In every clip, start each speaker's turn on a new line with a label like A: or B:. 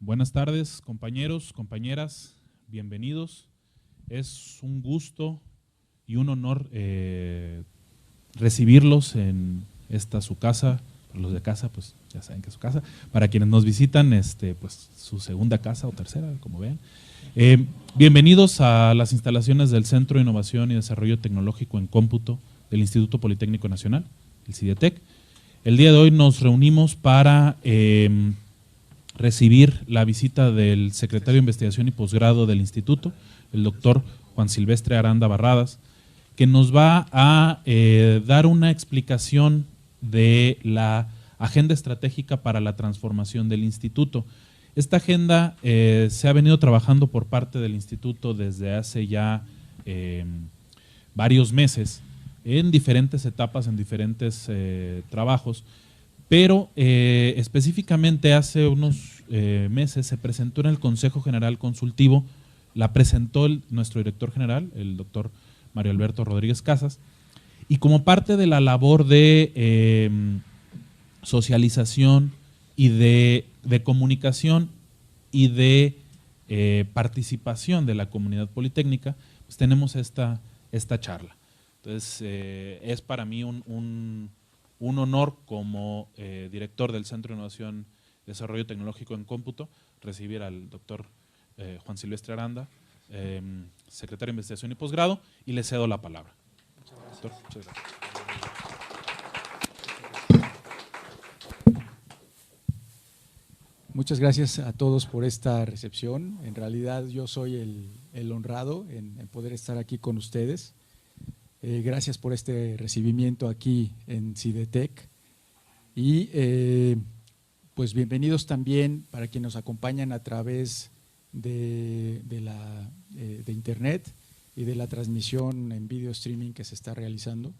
A: Buenas tardes, compañeros, compañeras, bienvenidos. Es un gusto y un honor recibirlos en esta su casa. Para los de casa, pues ya saben que es su casa. Para quienes nos visitan, pues su segunda casa o tercera, como vean. Bienvenidos a las instalaciones del Centro de Innovación y Desarrollo Tecnológico en Cómputo del Instituto Politécnico Nacional, el CIDETEC. El día de hoy nos reunimos para recibir la visita del secretario de Investigación y Posgrado del Instituto, el doctor Juan Silvestre Aranda Barradas, que nos va a dar una explicación de la agenda estratégica para la transformación del instituto. Esta agenda se ha venido trabajando por parte del instituto desde hace ya varios meses, en diferentes etapas, en diferentes trabajos, pero específicamente hace unos meses se presentó en el Consejo General Consultivo, la presentó nuestro director general, el doctor Mario Alberto Rodríguez Casas, y como parte de la labor de socialización y de comunicación y de participación de la comunidad politécnica, pues tenemos esta charla. Entonces, es para mí un honor como director del Centro de Innovación y Desarrollo Tecnológico en Cómputo recibir al doctor Juan Silvestre Aranda, secretario de Investigación y Posgrado, y le cedo la palabra. Doctor, muchas gracias.
B: Muchas gracias a todos por esta recepción. En realidad yo soy el honrado en poder estar aquí con ustedes. Gracias por este recibimiento aquí en CIDETEC y pues bienvenidos también para quienes nos acompañan a través de internet y de la transmisión en video streaming que se está realizando.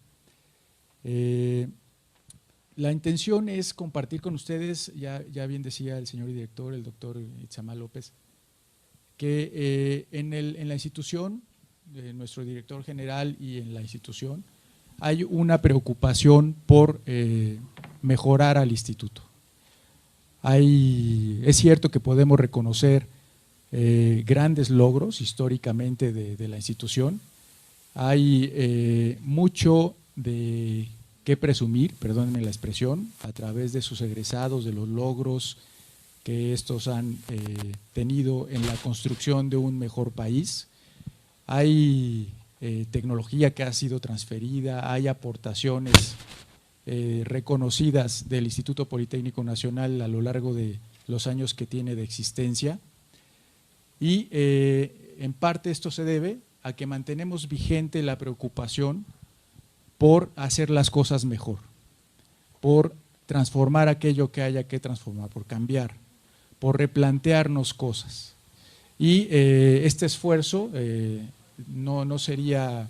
B: La intención es compartir con ustedes, ya bien decía el señor director, el doctor Itzamá López, que en la institución, nuestro director general y en la institución, hay una preocupación por mejorar al instituto. Es cierto que podemos reconocer grandes logros históricamente de la institución, hay mucho de qué presumir, perdónenme la expresión, a través de sus egresados, de los logros que estos han tenido en la construcción de un mejor país. Hay tecnología que ha sido transferida, hay aportaciones reconocidas del Instituto Politécnico Nacional a lo largo de los años que tiene de existencia y en parte esto se debe a que mantenemos vigente la preocupación por hacer las cosas mejor, por transformar aquello que haya que transformar, por cambiar, por replantearnos cosas. Y este esfuerzo no sería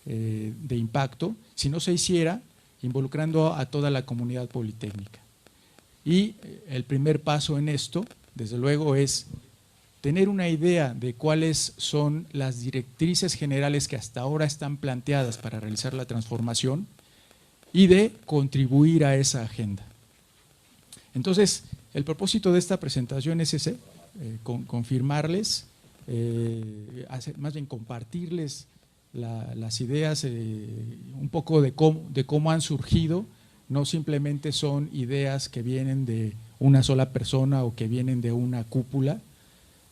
B: de impacto si no se hiciera involucrando a toda la comunidad politécnica. Y el primer paso en esto, desde luego, es tener una idea de cuáles son las directrices generales que hasta ahora están planteadas para realizar la transformación y de contribuir a esa agenda. Entonces, el propósito de esta presentación es ese, confirmarles, más bien compartirles las ideas, un poco de cómo han surgido. No simplemente son ideas que vienen de una sola persona o que vienen de una cúpula,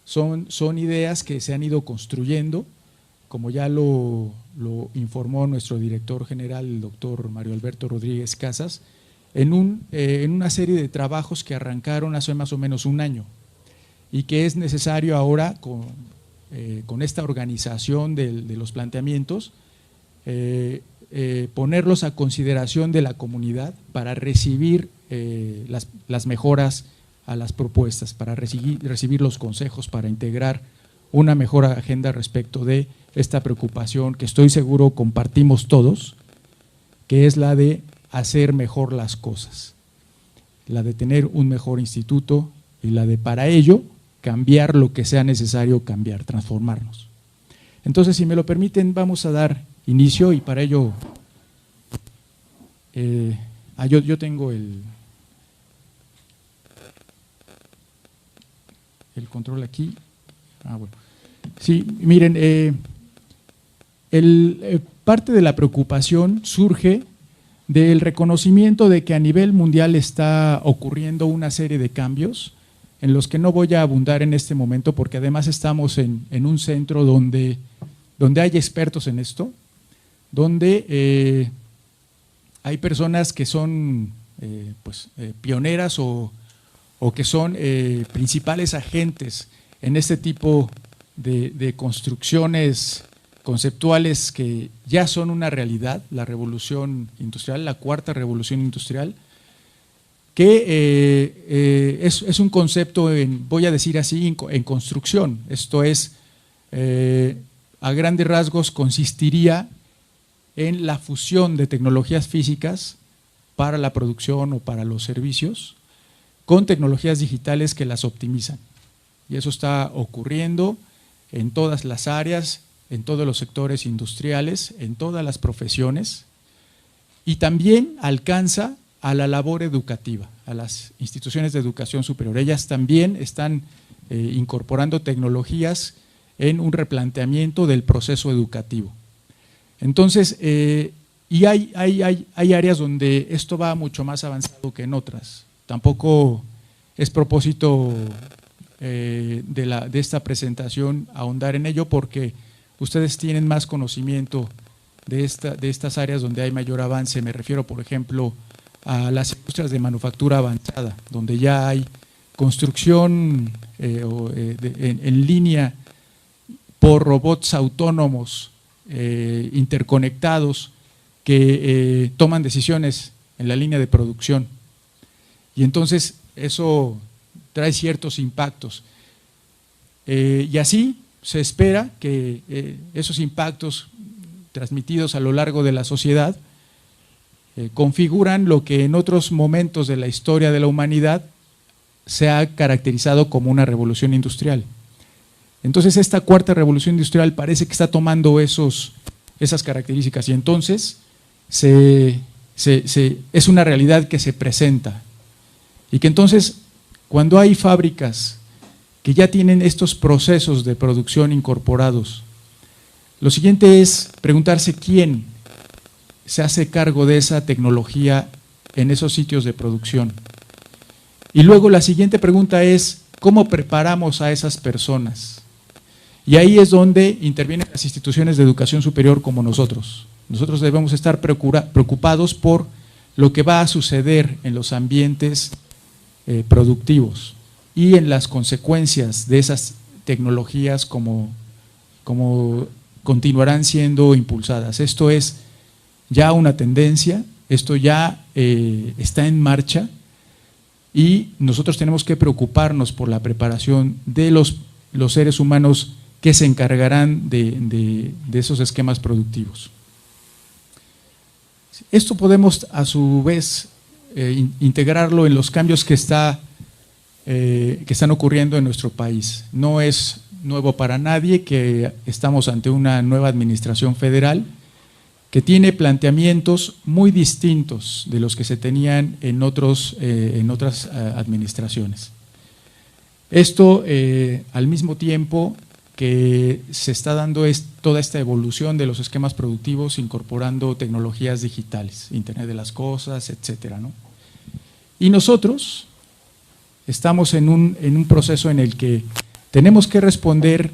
B: son ideas que se han ido construyendo, como ya lo informó nuestro director general, el doctor Mario Alberto Rodríguez Casas, en una serie de trabajos que arrancaron hace más o menos un año y que es necesario ahora, con esta organización de los planteamientos, ponerlos a consideración de la comunidad para recibir las mejoras a las propuestas, para recibir los consejos, para integrar una mejor agenda respecto de esta preocupación que estoy seguro compartimos todos, que es la de hacer mejor las cosas, la de tener un mejor instituto y la de para ello cambiar lo que sea necesario cambiar, transformarnos. Entonces, si me lo permiten, vamos a dar inicio y para ello yo tengo el control aquí. Bueno. Sí, miren, parte de la preocupación surge del reconocimiento de que a nivel mundial está ocurriendo una serie de cambios en los que no voy a abundar en este momento, porque además estamos en un centro donde hay expertos en esto, donde hay personas que son pioneras o que son principales agentes en este tipo de construcciones conceptuales que ya son una realidad, la revolución industrial, la cuarta revolución industrial, que es un concepto, voy a decir así, en construcción. Esto es, a grandes rasgos, consistiría en la fusión de tecnologías físicas para la producción o para los servicios con tecnologías digitales que las optimizan. Y eso está ocurriendo en todas las áreas, en todos los sectores industriales, en todas las profesiones, y también alcanza a la labor educativa, a las instituciones de educación superior. Ellas también están incorporando tecnologías en un replanteamiento del proceso educativo. Entonces, y hay áreas donde esto va mucho más avanzado que en otras. Tampoco es propósito de esta presentación ahondar en ello, porque ustedes tienen más conocimiento de estas áreas donde hay mayor avance. Me refiero, por ejemplo, a las industrias de manufactura avanzada, donde ya hay construcción en línea por robots autónomos interconectados que toman decisiones en la línea de producción. Y entonces eso trae ciertos impactos. Y así se espera que esos impactos transmitidos a lo largo de la sociedad configuran lo que en otros momentos de la historia de la humanidad se ha caracterizado como una revolución industrial. Entonces esta cuarta revolución industrial parece que está tomando esas características, y entonces es una realidad que se presenta, y que entonces cuando hay fábricas que ya tienen estos procesos de producción incorporados, lo siguiente es preguntarse quién se hace cargo de esa tecnología en esos sitios de producción. Y luego la siguiente pregunta es, ¿cómo preparamos a esas personas? Y ahí es donde intervienen las instituciones de educación superior como nosotros. Nosotros debemos estar preocupados por lo que va a suceder en los ambientes productivos y en las consecuencias de esas tecnologías como continuarán siendo impulsadas. Esto es ya una tendencia, esto ya está en marcha, y nosotros tenemos que preocuparnos por la preparación de los seres humanos que se encargarán de esos esquemas productivos. Esto podemos a su vez integrarlo en los cambios que están ocurriendo en nuestro país. No es nuevo para nadie que estamos ante una nueva administración federal que tiene planteamientos muy distintos de los que se tenían en otras administraciones. Esto al mismo tiempo que se está dando toda esta evolución de los esquemas productivos incorporando tecnologías digitales, Internet de las cosas, etcétera, ¿no? Y nosotros estamos en un proceso en el que tenemos que responder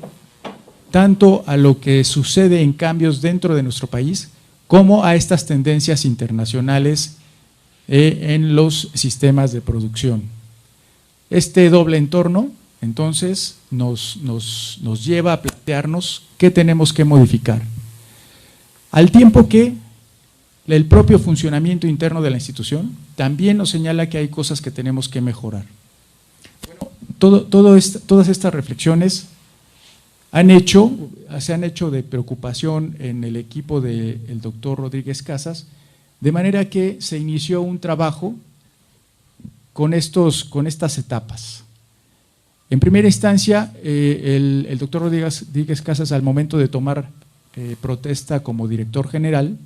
B: tanto a lo que sucede en cambios dentro de nuestro país como a estas tendencias internacionales en los sistemas de producción. Este doble entorno, entonces, nos lleva a plantearnos qué tenemos que modificar, al tiempo que el propio funcionamiento interno de la institución también nos señala que hay cosas que tenemos que mejorar. Bueno, todas estas reflexiones se han hecho de preocupación en el equipo del doctor Rodríguez Casas, de manera que se inició un trabajo con estas etapas. En primera instancia, el doctor Rodríguez Casas, al momento de tomar protesta como director general,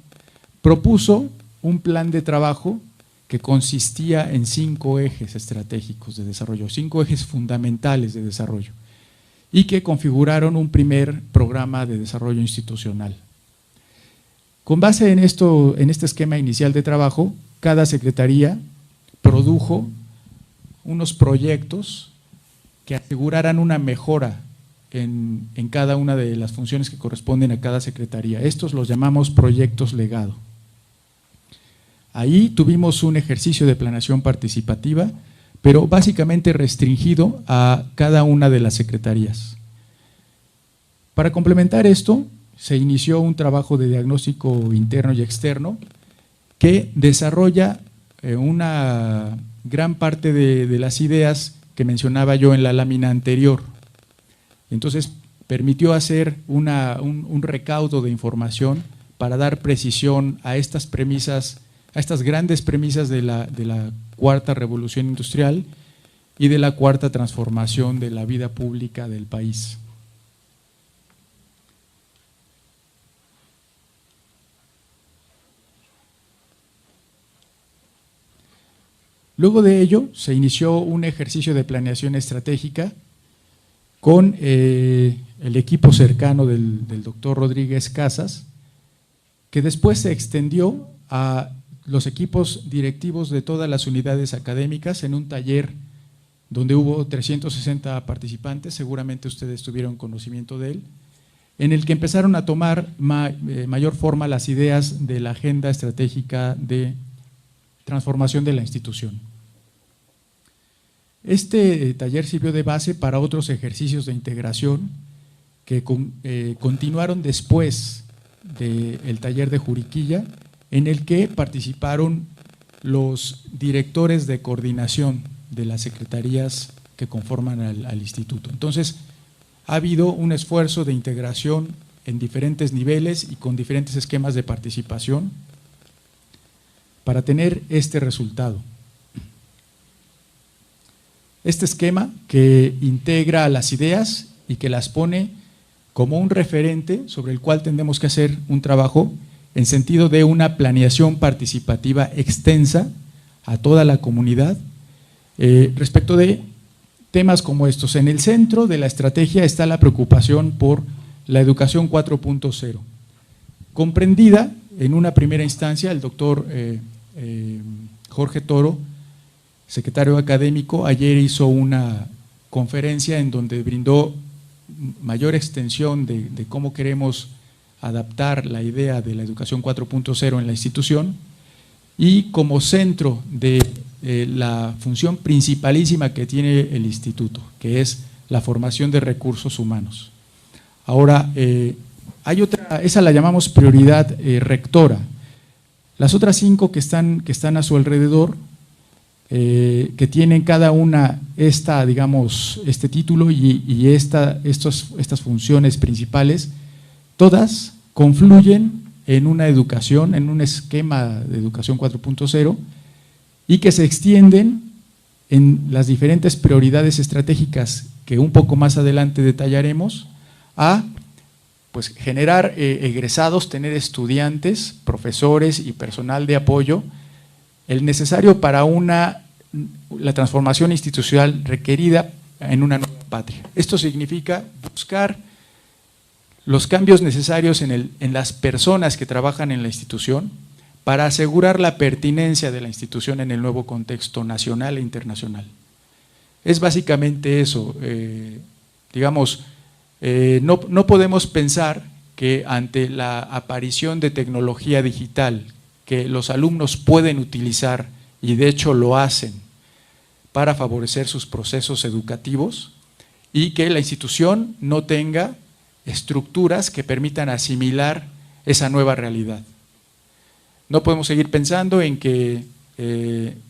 B: propuso un plan de trabajo que que consistía en 5 ejes estratégicos de desarrollo, 5 ejes fundamentales de desarrollo, y que configuraron un primer programa de desarrollo institucional. Con base en este esquema inicial de trabajo, cada secretaría produjo unos proyectos que aseguraran una mejora en cada una de las funciones que corresponden a cada secretaría. Estos los llamamos proyectos legado. Ahí tuvimos un ejercicio de planeación participativa, pero básicamente restringido a cada una de las secretarías. Para complementar esto, se inició un trabajo de diagnóstico interno y externo que desarrolla una gran parte de las ideas que mencionaba yo en la lámina anterior. Entonces, permitió hacer un recaudo de información para dar precisión a estas premisas, a estas grandes premisas de la cuarta revolución industrial y de la cuarta transformación de la vida pública del país. Luego de ello, se inició un ejercicio de planeación estratégica con el equipo cercano del doctor Rodríguez Casas, que después se extendió a los equipos directivos de todas las unidades académicas en un taller donde hubo 360 participantes, seguramente ustedes tuvieron conocimiento de él, en el que empezaron a tomar mayor forma las ideas de la agenda estratégica de transformación de la institución. Este taller sirvió de base para otros ejercicios de integración que continuaron después del taller de Juriquilla, en el que participaron los directores de coordinación de las secretarías que conforman al instituto. Entonces, ha habido un esfuerzo de integración en diferentes niveles y con diferentes esquemas de participación para tener este resultado. Este esquema que integra las ideas y que las pone como un referente sobre el cual tendremos que hacer un trabajo en sentido de una planeación participativa extensa a toda la comunidad respecto de temas como estos. En el centro de la estrategia está la preocupación por la educación 4.0, comprendida en una primera instancia. El doctor Jorge Toro, secretario académico, ayer hizo una conferencia en donde brindó mayor extensión de cómo queremos adaptar la idea de la educación 4.0 en la institución, y como centro de la función principalísima que tiene el instituto, que es la formación de recursos humanos. Ahora, hay otra, esa la llamamos prioridad rectora. Las otras 5 que están a su alrededor, que tienen cada una este título y estas funciones principales, todas confluyen en una educación, en un esquema de educación 4.0 y que se extienden en las diferentes prioridades estratégicas que un poco más adelante detallaremos a pues, generar egresados, tener estudiantes, profesores y personal de apoyo, el necesario para la transformación institucional requerida en una nueva patria. Esto significa buscar los cambios necesarios en las personas que trabajan en la institución para asegurar la pertinencia de la institución en el nuevo contexto nacional e internacional. Es básicamente eso. No podemos pensar que ante la aparición de tecnología digital que los alumnos pueden utilizar, y de hecho lo hacen, para favorecer sus procesos educativos, y que la institución no tenga estructuras que permitan asimilar esa nueva realidad. No podemos seguir pensando en que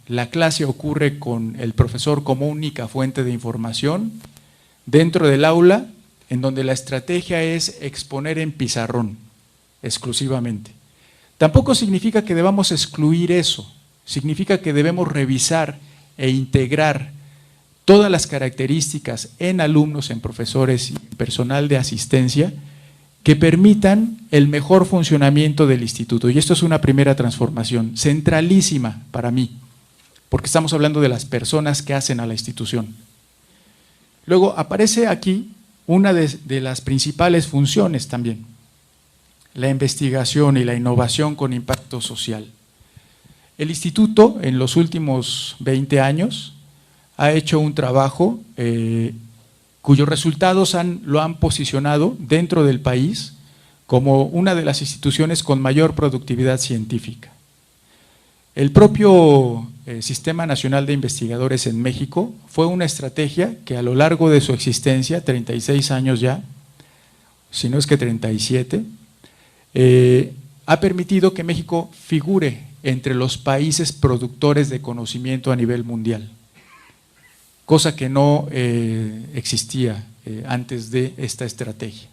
B: la clase ocurre con el profesor como única fuente de información dentro del aula, en donde la estrategia es exponer en pizarrón exclusivamente. Tampoco significa que debamos excluir eso, significa que debemos revisar e integrar todas las características en alumnos, en profesores y personal de asistencia que permitan el mejor funcionamiento del instituto. Y esto es una primera transformación centralísima para mí. porque estamos hablando de las personas que hacen a la institución. Luego aparece aquí una de las principales funciones también, la investigación y la innovación con impacto social. El instituto en los últimos 20 años ha hecho un trabajo cuyos resultados lo han posicionado dentro del país como una de las instituciones con mayor productividad científica. El propio Sistema Nacional de Investigadores en México fue una estrategia que a lo largo de su existencia, 36 años ya, si no es que 37, ha permitido que México figure entre los países productores de conocimiento a nivel mundial, cosa que no existía antes de esta estrategia.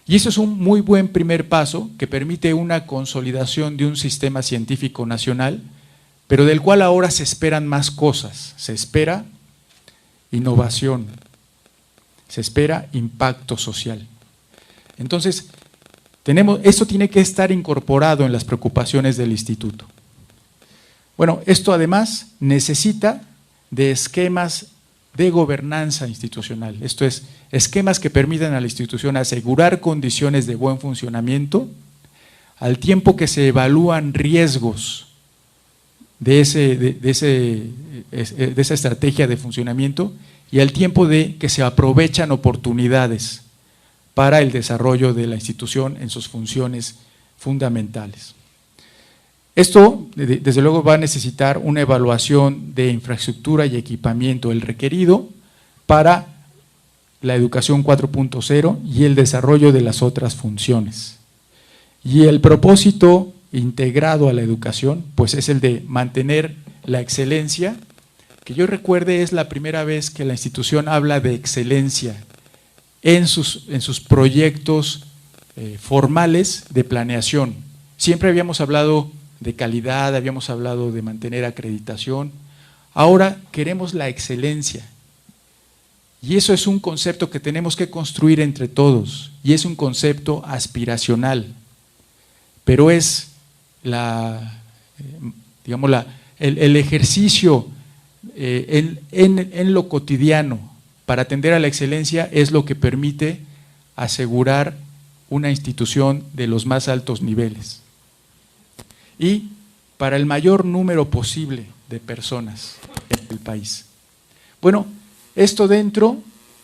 B: Y eso es un muy buen primer paso que permite una consolidación de un sistema científico nacional, pero del cual ahora se esperan más cosas. Se espera innovación, se espera impacto social. Entonces, esto tiene que estar incorporado en las preocupaciones del instituto. Bueno, esto además necesita de esquemas de gobernanza institucional, esto es, esquemas que permitan a la institución asegurar condiciones de buen funcionamiento, al tiempo que se evalúan riesgos de esa estrategia de funcionamiento y al tiempo de que se aprovechan oportunidades para el desarrollo de la institución en sus funciones fundamentales. Esto, desde luego, va a necesitar una evaluación de infraestructura y equipamiento, el requerido para la educación 4.0 y el desarrollo de las otras funciones. Y el propósito integrado a la educación, pues es el de mantener la excelencia, que yo recuerde es la primera vez que la institución habla de excelencia en sus proyectos formales de planeación. Siempre habíamos hablado de calidad, habíamos hablado de mantener acreditación, ahora queremos la excelencia. Y eso es un concepto que tenemos que construir entre todos, y es un concepto aspiracional, pero es el ejercicio en lo cotidiano para atender a la excelencia es lo que permite asegurar una institución de los más altos niveles y para el mayor número posible de personas en el país. Bueno, esto dentro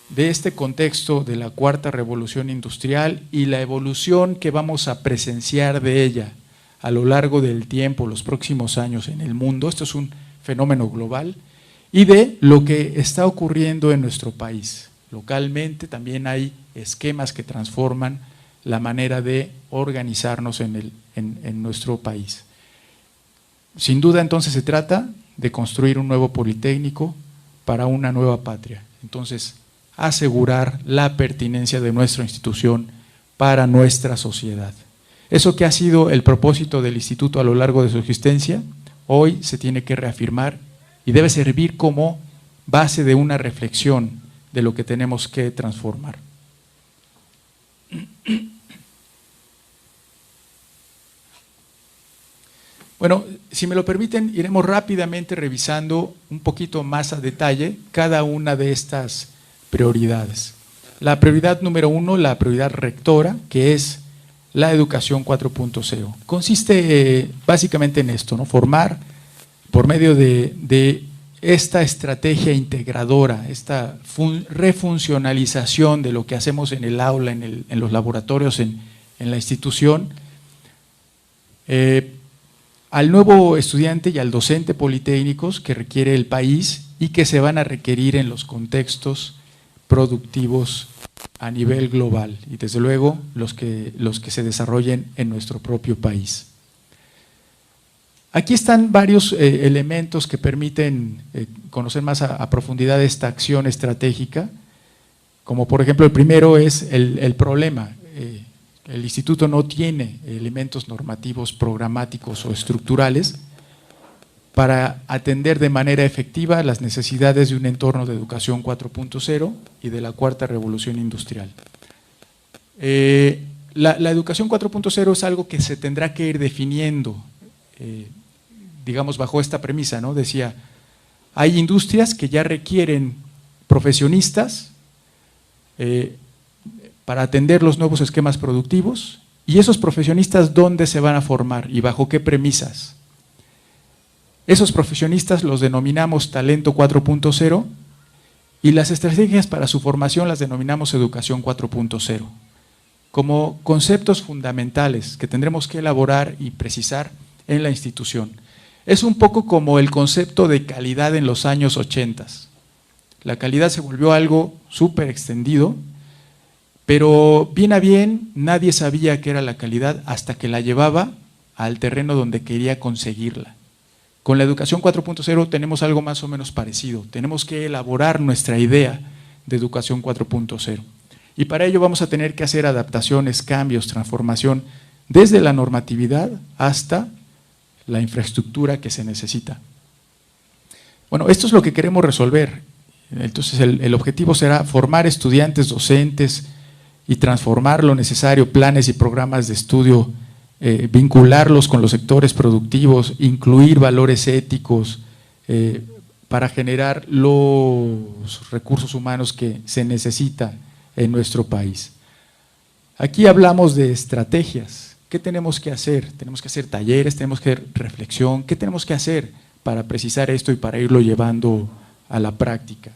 B: de este contexto de la cuarta revolución industrial y la evolución que vamos a presenciar de ella a lo largo del tiempo, los próximos años en el mundo, esto es un fenómeno global, y de lo que está ocurriendo en nuestro país. Localmente también hay esquemas que transforman la manera de organizarnos en nuestro país. Sin duda, entonces, se trata de construir un nuevo Politécnico para una nueva patria. Entonces, asegurar la pertinencia de nuestra institución para nuestra sociedad. Eso que ha sido el propósito del instituto a lo largo de su existencia, hoy se tiene que reafirmar y debe servir como base de una reflexión de lo que tenemos que transformar. Bueno, si me lo permiten, iremos rápidamente revisando un poquito más a detalle cada una de estas prioridades. La prioridad número 1, la prioridad rectora, que es la educación 4.0. Consiste básicamente en esto, ¿no? Formar por medio de esta estrategia integradora, esta refuncionalización de lo que hacemos en el aula, en los laboratorios, en la institución, al nuevo estudiante y al docente politécnicos que requiere el país y que se van a requerir en los contextos productivos a nivel global y desde luego los que se desarrollen en nuestro propio país. Aquí están varios elementos que permiten conocer más a profundidad esta acción estratégica, como por ejemplo el primero es el problema. El instituto no tiene elementos normativos, programáticos o estructurales para atender de manera efectiva las necesidades de un entorno de educación 4.0 y de la cuarta revolución industrial. La educación 4.0 es algo que se tendrá que ir definiendo digamos, bajo esta premisa, ¿no? Decía, hay industrias que ya requieren profesionistas para atender los nuevos esquemas productivos, y esos profesionistas, ¿dónde se van a formar y bajo qué premisas? Esos profesionistas los denominamos talento 4.0 y las estrategias para su formación las denominamos educación 4.0, como conceptos fundamentales que tendremos que elaborar y precisar en la institución. Es un poco como el concepto de calidad en los años 80. La calidad se volvió algo súper extendido, pero bien a bien nadie sabía qué era la calidad hasta que la llevaba al terreno donde quería conseguirla. Con la educación 4.0 tenemos algo más o menos parecido. Tenemos que elaborar nuestra idea de educación 4.0. Y para ello vamos a tener que hacer adaptaciones, cambios, transformación, desde la normatividad hasta la infraestructura que se necesita. Bueno, esto es lo que queremos resolver. Entonces el objetivo será formar estudiantes, docentes y transformar lo necesario, planes y programas de estudio, vincularlos con los sectores productivos, incluir valores éticos para generar los recursos humanos que se necesitan en nuestro país. Aquí hablamos de estrategias. ¿Qué tenemos que hacer? Tenemos que hacer talleres, tenemos que hacer reflexión. ¿Qué tenemos que hacer para precisar esto y para irlo llevando a la práctica?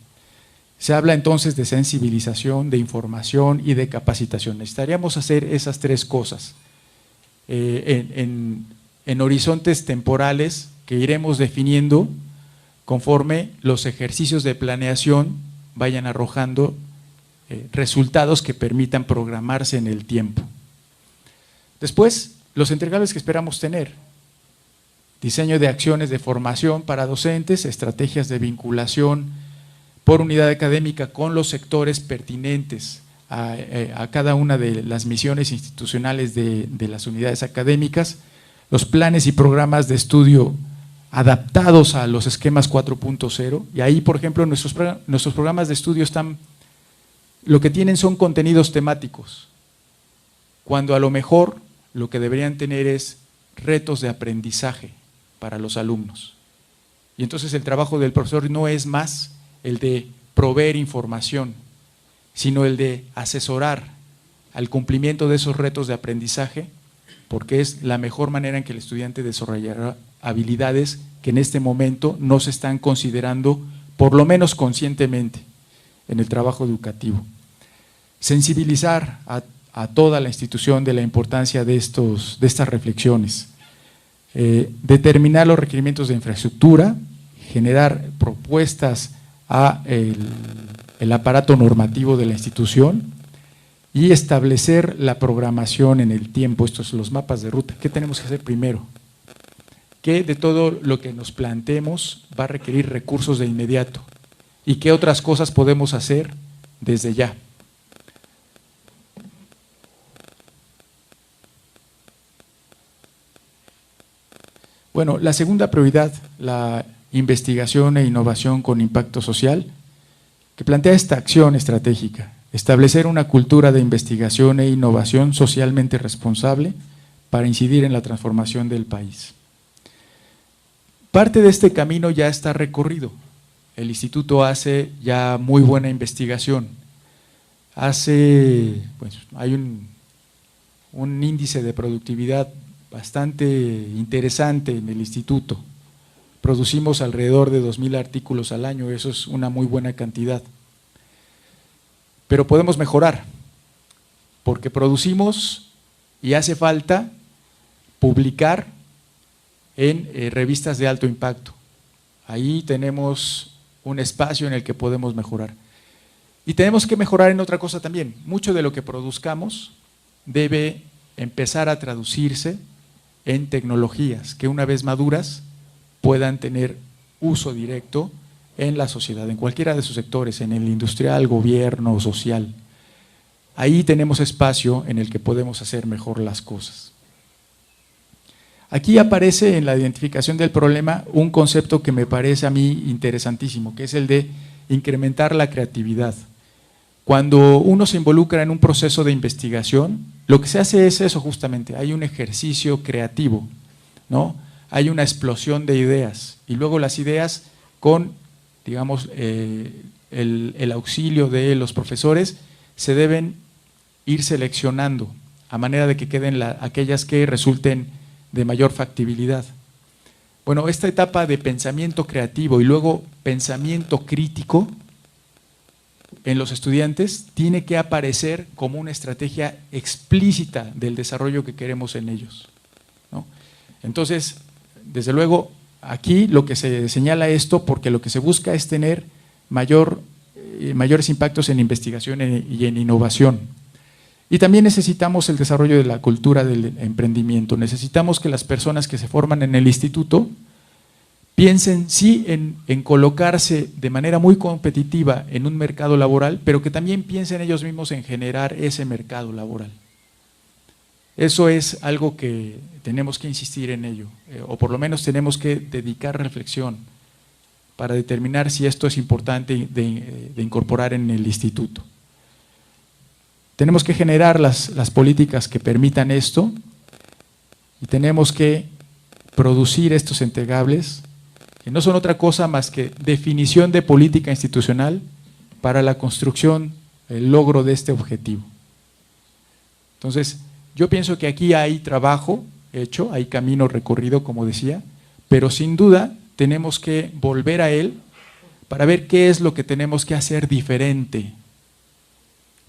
B: Se habla entonces de sensibilización, de información y de capacitación. Necesitaríamos hacer esas tres cosas en horizontes temporales que iremos definiendo conforme los ejercicios de planeación vayan arrojando resultados que permitan programarse en el tiempo. Después, los entregables que esperamos tener: diseño de acciones de formación para docentes, estrategias de vinculación por unidad académica con los sectores pertinentes a cada una de las misiones institucionales de las unidades académicas, los planes y programas de estudio adaptados a los esquemas 4.0, y ahí, por ejemplo, nuestros programas de estudio lo que tienen son contenidos temáticos, cuando a lo mejor lo que deberían tener es retos de aprendizaje para los alumnos. Y entonces el trabajo del profesor no es más el de proveer información, sino el de asesorar al cumplimiento de esos retos de aprendizaje, porque es la mejor manera en que el estudiante desarrollará habilidades que en este momento no se están considerando, por lo menos conscientemente, en el trabajo educativo. Sensibilizar a toda la institución de la importancia de estas reflexiones. Determinar los requerimientos de infraestructura, generar propuestas a el aparato normativo de la institución y establecer la programación en el tiempo. Estos son los mapas de ruta. ¿Qué tenemos que hacer primero? ¿Qué de todo lo que nos planteemos va a requerir recursos de inmediato? ¿Y qué otras cosas podemos hacer desde ya? Bueno, la segunda prioridad, la investigación e innovación con impacto social, que plantea esta acción estratégica: establecer una cultura de investigación e innovación socialmente responsable para incidir en la transformación del país. Parte de este camino ya está recorrido. El instituto hace ya muy buena investigación. Hay un índice de productividad bastante interesante en el instituto. Producimos alrededor de 2,000 artículos al año, eso es una muy buena cantidad. Pero podemos mejorar, porque producimos y hace falta publicar en revistas de alto impacto. Ahí tenemos un espacio en el que podemos mejorar. Y tenemos que mejorar en otra cosa también. Mucho de lo que produzcamos debe empezar a traducirse en tecnologías que, una vez maduras, puedan tener uso directo en la sociedad, en cualquiera de sus sectores, en el industrial, gobierno, social. Ahí tenemos espacio en el que podemos hacer mejor las cosas. Aquí aparece en la identificación del problema un concepto que me parece a mí interesantísimo, que es el de incrementar la creatividad. Cuando uno se involucra en un proceso de investigación, lo que se hace es eso justamente, hay un ejercicio creativo, ¿no? hay una explosión de ideas y luego las ideas con, digamos, el auxilio de los profesores se deben ir seleccionando a manera de que queden aquellas que resulten de mayor factibilidad. Bueno, esta etapa de pensamiento creativo y luego pensamiento crítico en los estudiantes tiene que aparecer como una estrategia explícita del desarrollo que queremos en ellos, ¿no? Entonces, desde luego, aquí lo que se señala esto porque lo que se busca es tener mayores impactos en investigación y en innovación. Y también necesitamos el desarrollo de la cultura del emprendimiento. Necesitamos que las personas que se forman en el instituto piensen sí en colocarse de manera muy competitiva en un mercado laboral, pero que también piensen ellos mismos en generar ese mercado laboral. Eso es algo que tenemos que insistir en ello, o por lo menos tenemos que dedicar reflexión para determinar si esto es importante de incorporar en el instituto. Tenemos que generar las políticas que permitan esto y tenemos que producir estos entregables que no son otra cosa más que definición de política institucional para la construcción, el logro de este objetivo. Entonces, yo pienso que aquí hay trabajo hecho, hay camino recorrido, como decía, pero sin duda tenemos que volver a él para ver qué es lo que tenemos que hacer diferente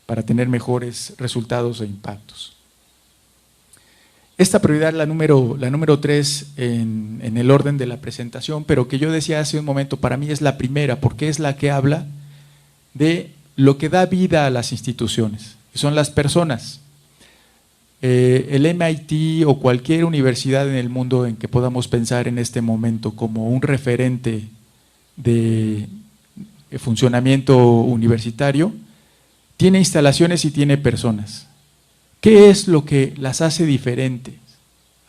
B: para tener mejores resultados e impactos. Esta prioridad, la número 3 en el orden de la presentación, pero que yo decía hace un momento, para mí es la primera, porque es la que habla de lo que da vida a las instituciones, que son las personas. El MIT o cualquier universidad en el mundo en que podamos pensar en este momento como un referente de funcionamiento universitario, tiene instalaciones y tiene personas. ¿Qué es lo que las hace diferentes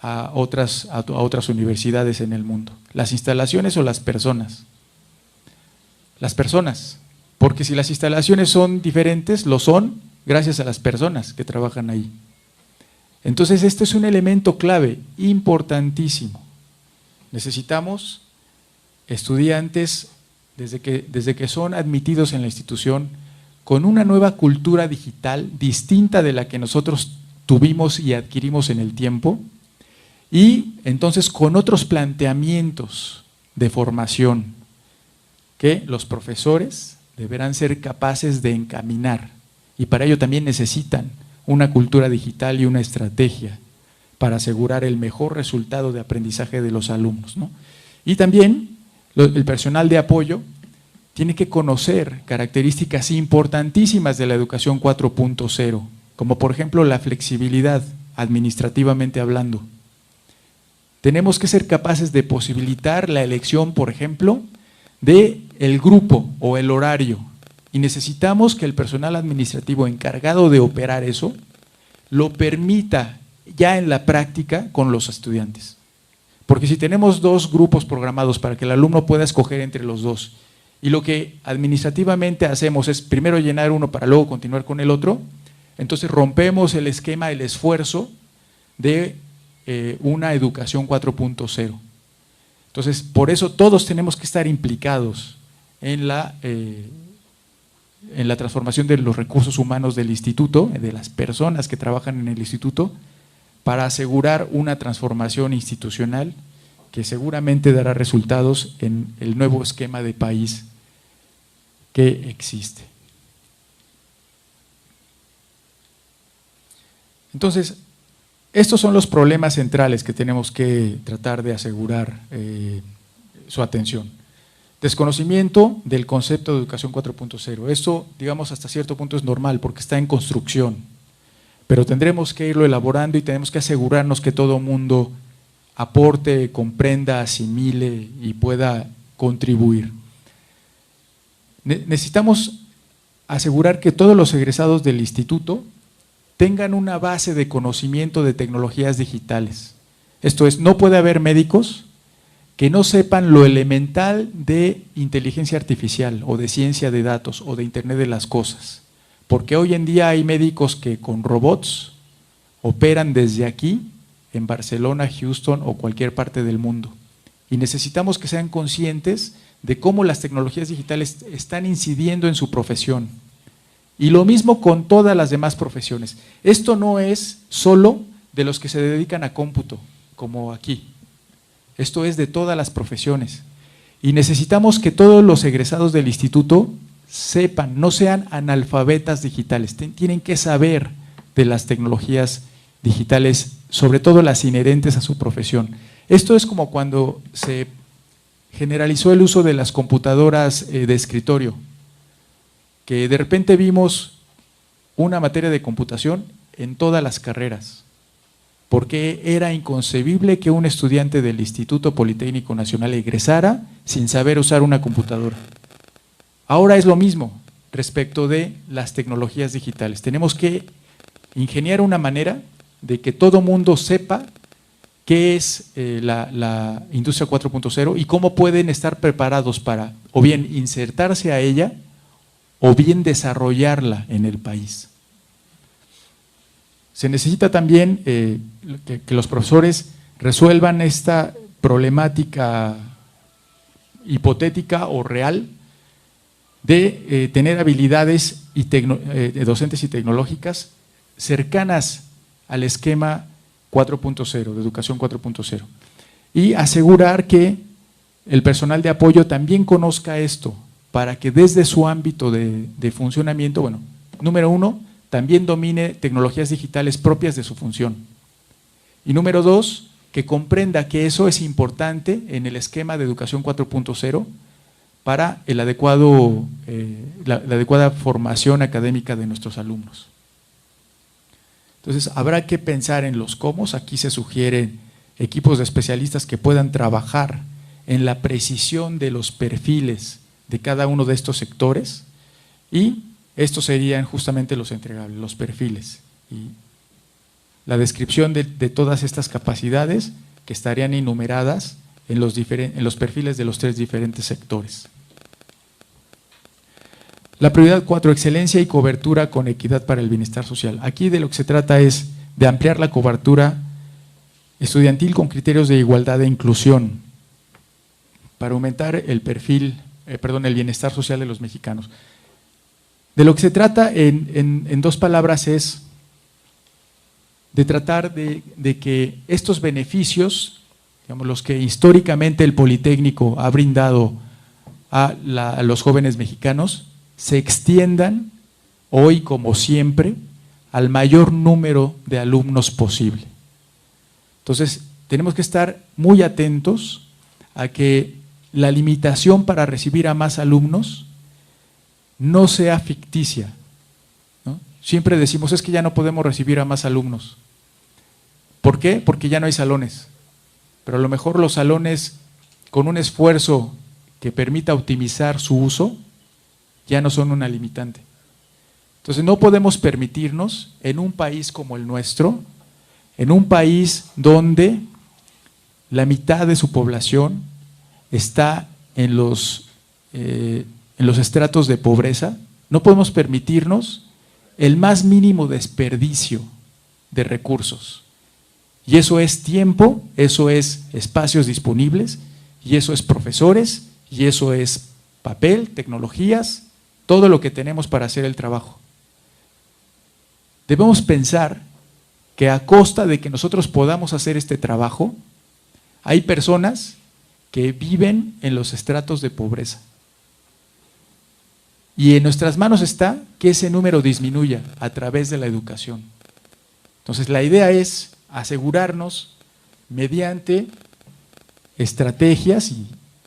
B: a otras universidades en el mundo? ¿Las instalaciones o las personas? Las personas, porque si las instalaciones son diferentes, lo son gracias a las personas que trabajan ahí. Entonces, este es un elemento clave, importantísimo. Necesitamos estudiantes, desde que son admitidos en la institución, con una nueva cultura digital distinta de la que nosotros tuvimos y adquirimos en el tiempo, y entonces con otros planteamientos de formación que los profesores deberán ser capaces de encaminar, y para ello también necesitan una cultura digital y una estrategia para asegurar el mejor resultado de aprendizaje de los alumnos, ¿no? Y también el personal de apoyo tiene que conocer características importantísimas de la educación 4.0, como por ejemplo la flexibilidad, administrativamente hablando. Tenemos que ser capaces de posibilitar la elección, por ejemplo, del grupo o el horario, y necesitamos que el personal administrativo encargado de operar eso lo permita ya en la práctica con los estudiantes. Porque si tenemos dos grupos programados para que el alumno pueda escoger entre los dos, y lo que administrativamente hacemos es primero llenar uno para luego continuar con el otro, entonces rompemos el esquema, el esfuerzo de una educación 4.0. Entonces, por eso todos tenemos que estar implicados en la transformación de los recursos humanos del instituto, de las personas que trabajan en el instituto, para asegurar una transformación institucional que seguramente dará resultados en el nuevo esquema de país que existe. Entonces, estos son los problemas centrales que tenemos que tratar de asegurar su atención. Desconocimiento del concepto de educación 4.0. Esto, digamos, hasta cierto punto es normal porque está en construcción, pero tendremos que irlo elaborando y tenemos que asegurarnos que todo mundo aporte, comprenda, asimile y pueda contribuir. Necesitamos asegurar que todos los egresados del instituto tengan una base de conocimiento de tecnologías digitales. Esto es, no puede haber médicos que no sepan lo elemental de inteligencia artificial o de ciencia de datos o de Internet de las cosas, porque hoy en día hay médicos que con robots operan desde aquí en Barcelona, Houston o cualquier parte del mundo. Y necesitamos que sean conscientes de cómo las tecnologías digitales están incidiendo en su profesión. Y lo mismo con todas las demás profesiones. Esto no es solo de los que se dedican a cómputo, como aquí. Esto es de todas las profesiones. Y necesitamos que todos los egresados del instituto sepan, no sean analfabetas digitales, tienen que saber de las tecnologías digitales, sobre todo las inherentes a su profesión. Esto es como cuando se generalizó el uso de las computadoras de escritorio, que de repente vimos una materia de computación en todas las carreras, porque era inconcebible que un estudiante del Instituto Politécnico Nacional egresara sin saber usar una computadora. Ahora es lo mismo respecto de las tecnologías digitales. Tenemos que ingeniar una manera de que todo mundo sepa qué es la industria 4.0 y cómo pueden estar preparados para o bien insertarse a ella o bien desarrollarla en el país. Se necesita también que los profesores resuelvan esta problemática hipotética o real de tener habilidades docentes y tecnológicas cercanas al esquema 4.0, de educación 4.0, y asegurar que el personal de apoyo también conozca esto, para que desde su ámbito de funcionamiento, bueno, número uno, también domine tecnologías digitales propias de su función. Y número dos, que comprenda que eso es importante en el esquema de educación 4.0 para la adecuada formación académica de nuestros alumnos. Entonces, habrá que pensar en los cómo. Aquí se sugieren equipos de especialistas que puedan trabajar en la precisión de los perfiles de cada uno de estos sectores, y estos serían justamente los entregables, los perfiles y la descripción de todas estas capacidades que estarían enumeradas en los perfiles de los tres diferentes sectores. La prioridad 4, excelencia y cobertura con equidad para el bienestar social. Aquí de lo que se trata es de ampliar la cobertura estudiantil con criterios de igualdad e inclusión para aumentar el bienestar social de los mexicanos. De lo que se trata en dos palabras es de tratar de que estos beneficios, digamos, los que históricamente el Politécnico ha brindado a los jóvenes mexicanos, se extiendan hoy como siempre al mayor número de alumnos posible. Entonces, tenemos que estar muy atentos a que la limitación para recibir a más alumnos no sea ficticia, ¿no? Siempre decimos, es que ya no podemos recibir a más alumnos. ¿Por qué? Porque ya no hay salones. Pero a lo mejor los salones, con un esfuerzo que permita optimizar su uso, ya no son una limitante. Entonces no podemos permitirnos en un país como el nuestro, en un país donde la mitad de su población está en los estratos de pobreza, no podemos permitirnos el más mínimo desperdicio de recursos. Y eso es tiempo, eso es espacios disponibles, y eso es profesores, y eso es papel, tecnologías, todo lo que tenemos para hacer el trabajo. Debemos pensar que a costa de que nosotros podamos hacer este trabajo, hay personas que viven en los estratos de pobreza. Y en nuestras manos está que ese número disminuya a través de la educación. Entonces la idea es asegurarnos mediante estrategias y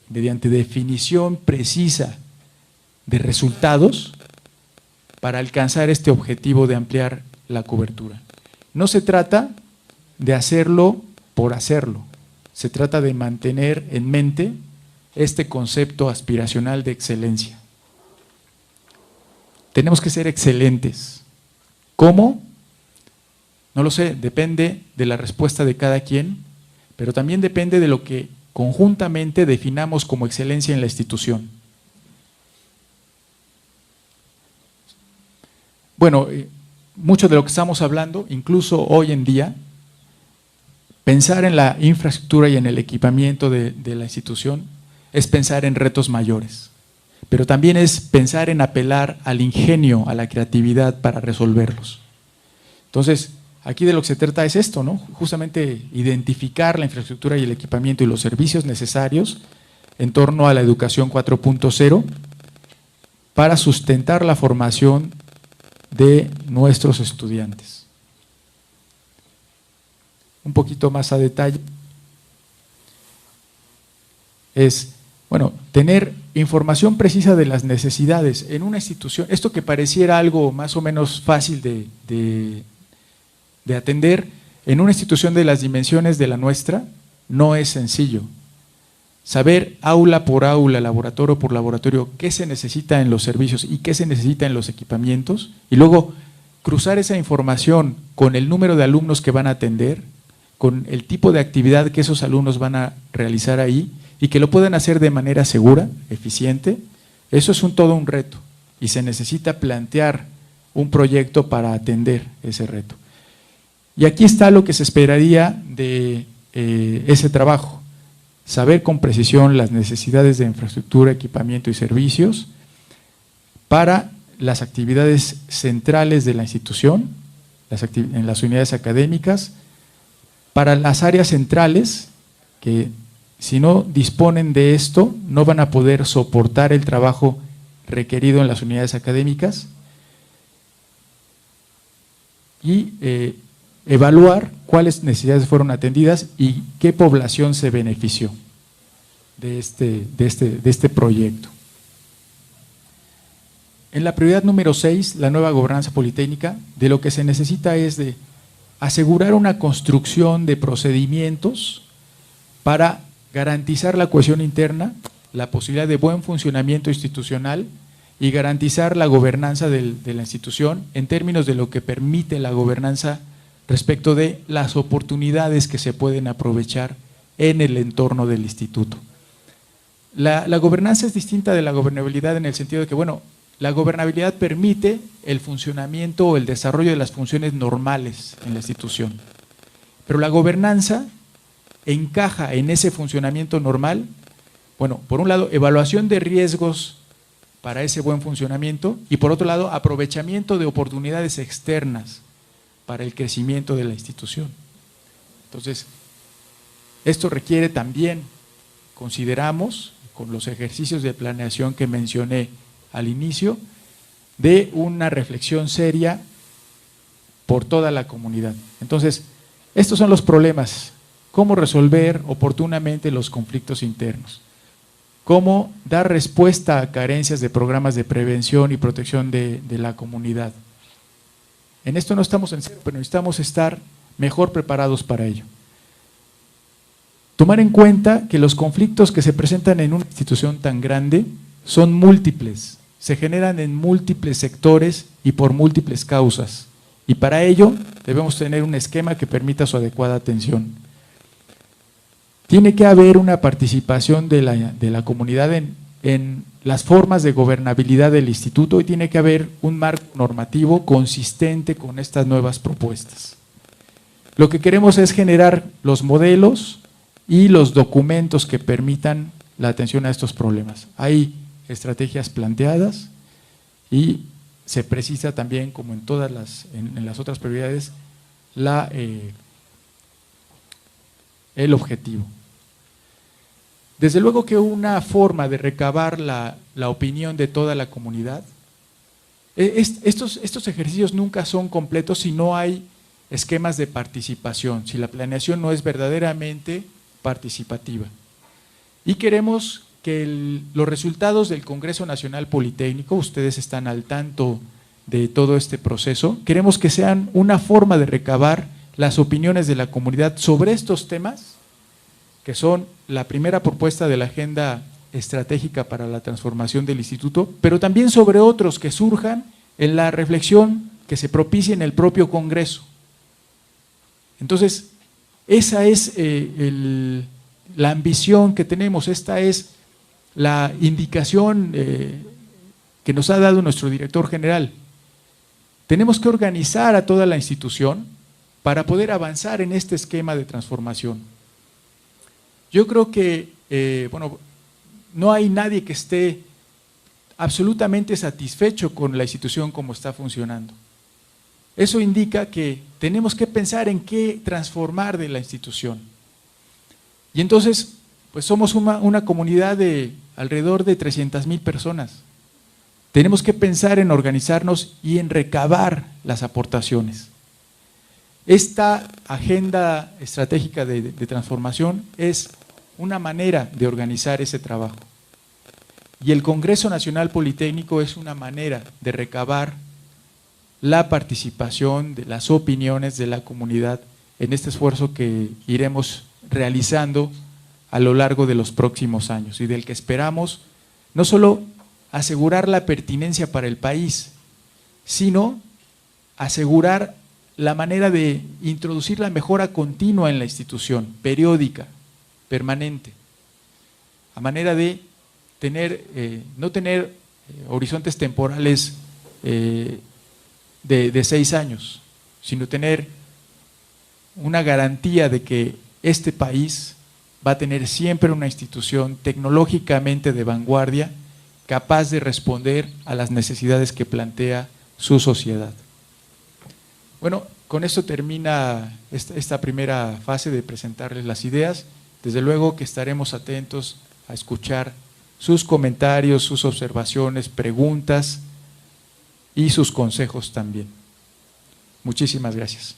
B: mediante definición precisa de resultados para alcanzar este objetivo de ampliar la cobertura. No se trata de hacerlo por hacerlo, se trata de mantener en mente este concepto aspiracional de excelencia. Tenemos que ser excelentes. ¿Cómo? No lo sé, depende de la respuesta de cada quien, pero también depende de lo que conjuntamente definamos como excelencia en la institución. Bueno, mucho de lo que estamos hablando, incluso hoy en día, Pensar en la infraestructura y en el equipamiento de la institución es pensar en retos mayores, pero también es pensar en apelar al ingenio, a la creatividad para resolverlos. Entonces, aquí de lo que se trata es esto, ¿no? Justamente identificar la infraestructura y el equipamiento y los servicios necesarios en torno a la educación 4.0 para sustentar la formación de nuestros estudiantes. Un poquito más a detalle, es, bueno, tener información precisa de las necesidades en una institución. Esto que pareciera algo más o menos fácil de atender, en una institución de las dimensiones de la nuestra, no es sencillo. Saber aula por aula, laboratorio por laboratorio, qué se necesita en los servicios y qué se necesita en los equipamientos, y luego cruzar esa información con el número de alumnos que van a atender, con el tipo de actividad que esos alumnos van a realizar ahí y que lo puedan hacer de manera segura, eficiente, eso es todo un reto y se necesita plantear un proyecto para atender ese reto. Y aquí está lo que se esperaría de ese trabajo, saber con precisión las necesidades de infraestructura, equipamiento y servicios para las actividades centrales de la institución, en las unidades académicas, para las áreas centrales, que si no disponen de esto, no van a poder soportar el trabajo requerido en las unidades académicas, y evaluar cuáles necesidades fueron atendidas y qué población se benefició de este proyecto. En la prioridad número 6, la nueva gobernanza politécnica, de lo que se necesita es de asegurar una construcción de procedimientos para garantizar la cohesión interna, la posibilidad de buen funcionamiento institucional y garantizar la gobernanza de la institución en términos de lo que permite la gobernanza respecto de las oportunidades que se pueden aprovechar en el entorno del instituto. La gobernanza es distinta de la gobernabilidad en el sentido de que, bueno, la gobernabilidad permite el funcionamiento o el desarrollo de las funciones normales en la institución, pero la gobernanza encaja en ese funcionamiento normal, bueno, por un lado, evaluación de riesgos para ese buen funcionamiento y por otro lado, aprovechamiento de oportunidades externas para el crecimiento de la institución. Entonces, esto requiere también, consideramos, con los ejercicios de planeación que mencioné al inicio, de una reflexión seria por toda la comunidad. Entonces, estos son los problemas: cómo resolver oportunamente los conflictos internos, cómo dar respuesta a carencias de programas de prevención y protección de la comunidad. En esto no estamos en cero, pero necesitamos estar mejor preparados para ello. Tomar en cuenta que los conflictos que se presentan en una institución tan grande son múltiples, se generan en múltiples sectores y por múltiples causas, y para ello debemos tener un esquema que permita su adecuada atención. Tiene que haber una participación de la comunidad en las formas de gobernabilidad del instituto, y tiene que haber un marco normativo consistente con estas nuevas propuestas. Lo que queremos es generar los modelos y los documentos que permitan la atención a estos problemas. Hay estrategias planteadas y se precisa también, como en todas en las otras prioridades, el objetivo. Desde luego que una forma de recabar la opinión de toda la comunidad, estos ejercicios nunca son completos si no hay esquemas de participación, si la planeación no es verdaderamente participativa. Y queremos que los resultados del Congreso Nacional Politécnico, ustedes están al tanto de todo este proceso, queremos que sean una forma de recabar las opiniones de la comunidad sobre estos temas, que son la primera propuesta de la Agenda Estratégica para la Transformación del Instituto, pero también sobre otros que surjan en la reflexión que se propicie en el propio Congreso. Entonces, esa es la ambición que tenemos, esta es la indicación que nos ha dado nuestro director general. Tenemos que organizar a toda la institución para poder avanzar en este esquema de transformación. Yo creo que, bueno, no hay nadie que esté absolutamente satisfecho con la institución como está funcionando. Eso indica que tenemos que pensar en qué transformar de la institución. Y entonces, pues somos una comunidad de alrededor de 300,000 personas. Tenemos que pensar en organizarnos y en recabar las aportaciones. Esta agenda estratégica de transformación es una manera de organizar ese trabajo. Y el Congreso Nacional Politécnico es una manera de recabar la participación de las opiniones de la comunidad en este esfuerzo que iremos realizando a lo largo de los próximos años y del que esperamos no solo asegurar la pertinencia para el país, sino asegurar la manera de introducir la mejora continua en la institución, periódica, permanente, a manera de no tener horizontes temporales de 6 años, sino tener una garantía de que este país va a tener siempre una institución tecnológicamente de vanguardia, capaz de responder a las necesidades que plantea su sociedad. Bueno, con esto termina esta primera fase de presentarles las ideas. Desde luego que estaremos atentos a escuchar sus comentarios, sus observaciones, preguntas y sus consejos también. Muchísimas gracias.